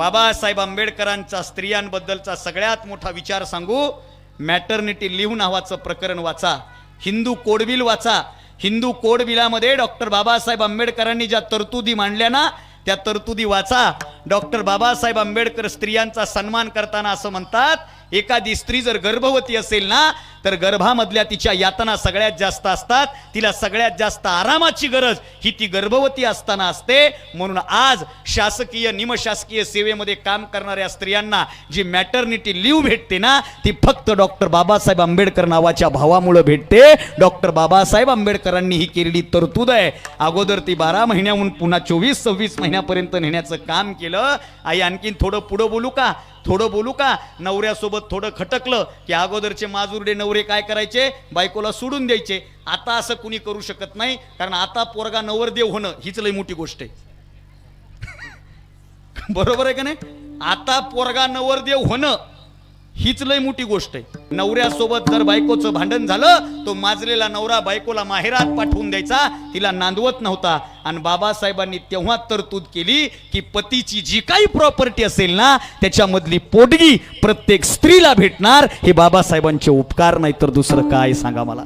बाबासाहेब आंबेडकरांचा स्त्रियांबद्दलचा सगळ्यात मोठा विचार सांगू. मॅटर्निटी लिव्ह नावाचं प्रकरण वाचा, हिंदू कोडबिल वाचा. हिंदू कोडबिलामध्ये डॉक्टर बाबासाहेब आंबेडकरांनी ज्या तरतुदी मांडल्या ना, त्या तरतुदी वाचा. डॉक्टर बाबासाहेब आंबेडकर स्त्रियांचा सन्मान करताना असं म्हणतात, एखादी स्त्री जर गर्भवती असेल ना, तर गर्भामधल्या तिच्या यातना सगळ्यात जास्त असतात. तिला सगळ्यात जास्त आरामाची गरज ही ती गर्भवती असताना असते. म्हणून आज शासकीय निमशासकीय सेवेमध्ये काम करणाऱ्या स्त्रियांना जी मॅटर्निटी लिव्ह भेटते ना, ती फक्त डॉक्टर बाबासाहेब आंबेडकर नावाच्या भावामुळे भेटते. डॉक्टर बाबासाहेब आंबेडकरांनी ही केलेली तरतूद आहे. अगोदर ती 12 महिन्याहून पुन्हा 24-26 महिन्यापर्यंत नेण्याचं काम केलं. आई आणखीन थोडं पुढं बोलू का नवऱ्यासोबत थोडं खटकलं की अगोदरचे माजुरडे नवरे काय करायचे, बायकोला सोडून द्यायचे. आता असं कुणी करू शकत नाही, कारण आता पोरगा नवरदेव होणं हीच लई मोठी गोष्ट आहे. बरोबर आहे का नाही? आता पोरगा नवरदेव होणं हीच लई मोठी गोष्ट आहे. नवऱ्यासोबत जर बायकोचं भांडण झालं, तो माजलेला नवरा बायकोला माहेरात पाठवून द्यायचा, तिला नांदवत नव्हता. आणि बाबासाहेबांनी तेव्हा तरतूद केली की पतीची जी काही प्रॉपर्टी असेल ना, त्याच्यामधली पोटगी प्रत्येक स्त्रीला भेटणार. हे बाबासाहेबांचे उपकार नाही तर दुसरं काय सांगा मला.